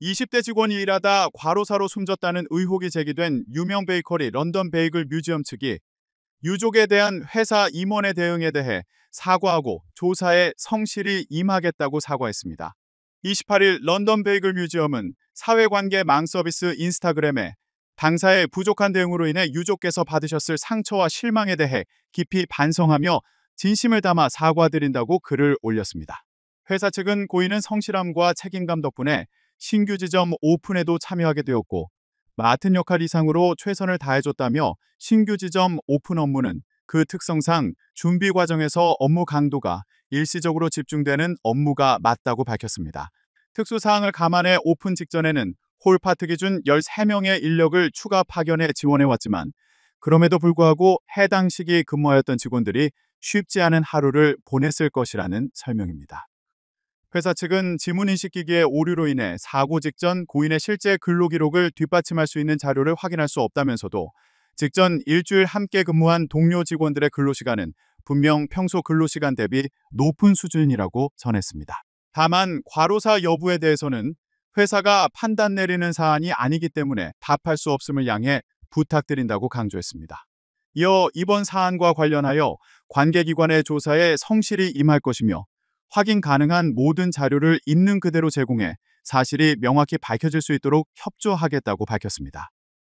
20대 직원이 일하다 과로사로 숨졌다는 의혹이 제기된 유명 베이커리 런던 베이글 뮤지엄 측이 유족에 대한 회사 임원의 대응에 대해 사과하고 조사에 성실히 임하겠다고 사과했습니다. 28일 런던 베이글 뮤지엄은 사회관계 망 서비스 인스타그램에 당사의 부족한 대응으로 인해 유족께서 받으셨을 상처와 실망에 대해 깊이 반성하며 진심을 담아 사과드린다고 글을 올렸습니다. 회사 측은 고인은 성실함과 책임감 덕분에 신규 지점 오픈에도 참여하게 되었고 맡은 역할 이상으로 최선을 다해줬다며 신규 지점 오픈 업무는 그 특성상 준비 과정에서 업무 강도가 일시적으로 집중되는 업무가 맞다고 밝혔습니다. 특수사항을 감안해 오픈 직전에는 홀파트 기준 13명의 인력을 추가 파견해 지원해왔지만 그럼에도 불구하고 해당 시기 근무하였던 직원들이 쉽지 않은 하루를 보냈을 것이라는 설명입니다. 회사 측은 지문인식기기의 오류로 인해 사고 직전 고인의 실제 근로기록을 뒷받침할 수 있는 자료를 확인할 수 없다면서도 직전 일주일 함께 근무한 동료 직원들의 근로시간은 분명 평소 근로시간 대비 높은 수준이라고 전했습니다. 다만 과로사 여부에 대해서는 회사가 판단 내리는 사안이 아니기 때문에 답할 수 없음을 양해 부탁드린다고 강조했습니다. 이어 이번 사안과 관련하여 관계기관의 조사에 성실히 임할 것이며 확인 가능한 모든 자료를 있는 그대로 제공해 사실이 명확히 밝혀질 수 있도록 협조하겠다고 밝혔습니다.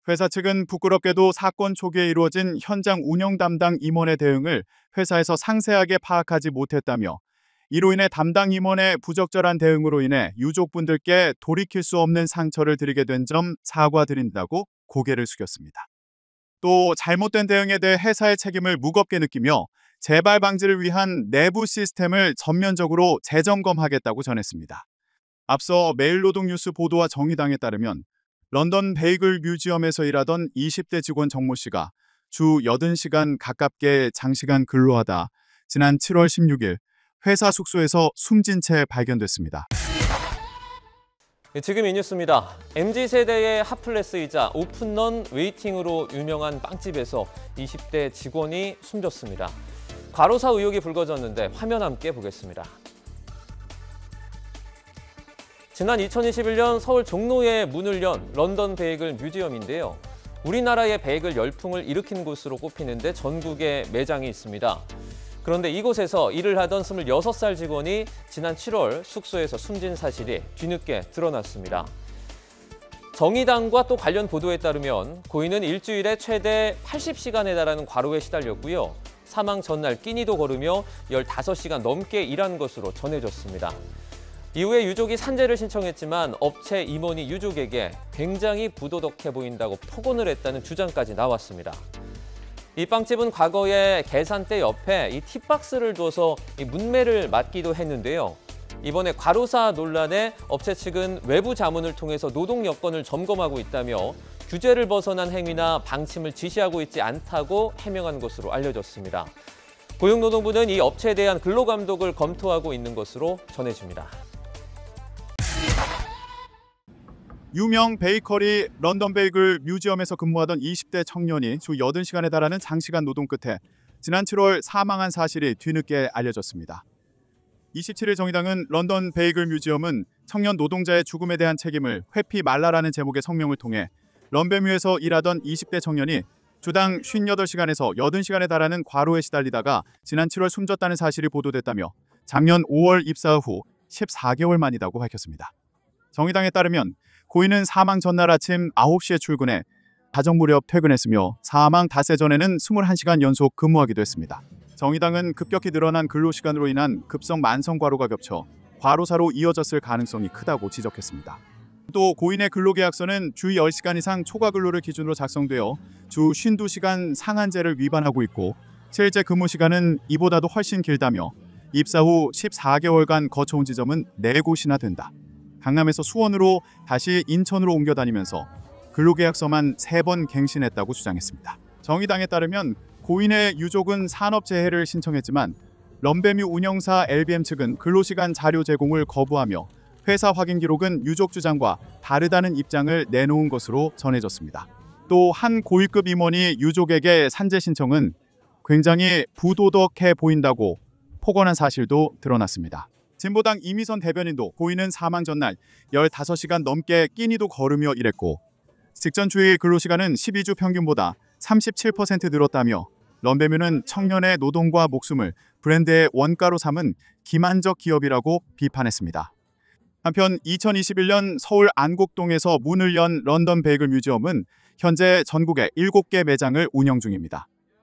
회사 측은 부끄럽게도 사건 초기에 이루어진 현장 운영 담당 임원의 대응을 회사에서 상세하게 파악하지 못했다며 이로 인해 담당 임원의 부적절한 대응으로 인해 유족분들께 돌이킬 수 없는 상처를 드리게 된 점 사과드린다고 고개를 숙였습니다. 또 잘못된 대응에 대해 회사의 책임을 무겁게 느끼며 재발 방지를 위한 내부 시스템을 전면적으로 재점검하겠다고 전했습니다. 앞서 매일노동뉴스 보도와 정의당에 따르면 런던 베이글 뮤지엄에서 일하던 20대 직원 정모 씨가 주 80시간 가깝게 장시간 근로하다 지난 7월 16일 회사 숙소에서 숨진 채 발견됐습니다. 지금 이 뉴스입니다. MZ세대의 핫플레스이자 오픈런 웨이팅으로 유명한 빵집에서 20대 직원이 숨졌습니다. 과로사 의혹이 불거졌는데 화면 함께 보겠습니다. 지난 2021년 서울 종로에 문을 연 런던 베이글 뮤지엄인데요. 우리나라의 베이글 열풍을 일으킨 곳으로 꼽히는데 전국에 매장이 있습니다. 그런데 이곳에서 일을 하던 26살 직원이 지난 7월 숙소에서 숨진 사실이 뒤늦게 드러났습니다. 정의당과 또 관련 보도에 따르면 고인은 일주일에 최대 80시간에 달하는 과로에 시달렸고요. 사망 전날 끼니도 거르며 15시간 넘게 일한 것으로 전해졌습니다. 이후에 유족이 산재를 신청했지만 업체 임원이 유족에게 굉장히 부도덕해 보인다고 폭언을 했다는 주장까지 나왔습니다. 이 빵집은 과거에 계산대 옆에 이 팁박스를 둬서 이 문매를 맡기도 했는데요. 이번에 과로사 논란에 업체 측은 외부 자문을 통해서 노동 여건을 점검하고 있다며 규제를 벗어난 행위나 방침을 지시하고 있지 않다고 해명한 것으로 알려졌습니다. 고용노동부는 이 업체에 대한 근로감독을 검토하고 있는 것으로 전해집니다. 유명 베이커리 런던 베이글 뮤지엄에서 근무하던 20대 청년이 주 80시간에 달하는 장시간 노동 끝에 지난 7월 사망한 사실이 뒤늦게 알려졌습니다. 27일 정의당은 런던 베이글 뮤지엄은 청년 노동자의 죽음에 대한 책임을 회피 말라라는 제목의 성명을 통해 런베뮤에서 일하던 20대 청년이 주당 58시간에서 80시간에 달하는 과로에 시달리다가 지난 7월 숨졌다는 사실이 보도됐다며 작년 5월 입사 후 14개월 만이라고 밝혔습니다. 정의당에 따르면 고인은 사망 전날 아침 9시에 출근해 자정 무렵 퇴근했으며 사망 닷새 전에는 21시간 연속 근무하기도 했습니다. 정의당은 급격히 늘어난 근로시간으로 인한 급성 만성 과로가 겹쳐 과로사로 이어졌을 가능성이 크다고 지적했습니다. 또 고인의 근로계약서는 주 10시간 이상 초과 근로를 기준으로 작성되어 주 52시간 상한제를 위반하고 있고 실제 근무 시간은 이보다도 훨씬 길다며 입사 후 14개월간 거쳐온 지점은 4곳이나 된다. 강남에서 수원으로 다시 인천으로 옮겨 다니면서 근로계약서만 3번 갱신했다고 주장했습니다. 정의당에 따르면 고인의 유족은 산업재해를 신청했지만 런베뮤 운영사 LBM 측은 근로시간 자료 제공을 거부하며 회사 확인 기록은 유족 주장과 다르다는 입장을 내놓은 것으로 전해졌습니다. 또 한 고위급 임원이 유족에게 산재 신청은 굉장히 부도덕해 보인다고 폭언한 사실도 드러났습니다. 진보당 이미선 대변인도 고인은 사망 전날 15시간 넘게 끼니도 걸으며 일했고 직전 주일 근로시간은 12주 평균보다 37% 늘었다며 런베뮤는 청년의 노동과 목숨을 브랜드의 원가로 삼은 기만적 기업이라고 비판했습니다. 한편 2021년 서울 안국동에서 문을 연 런던 베이글 뮤지엄은 현재 전국에 7개 매장을 운영 중입니다.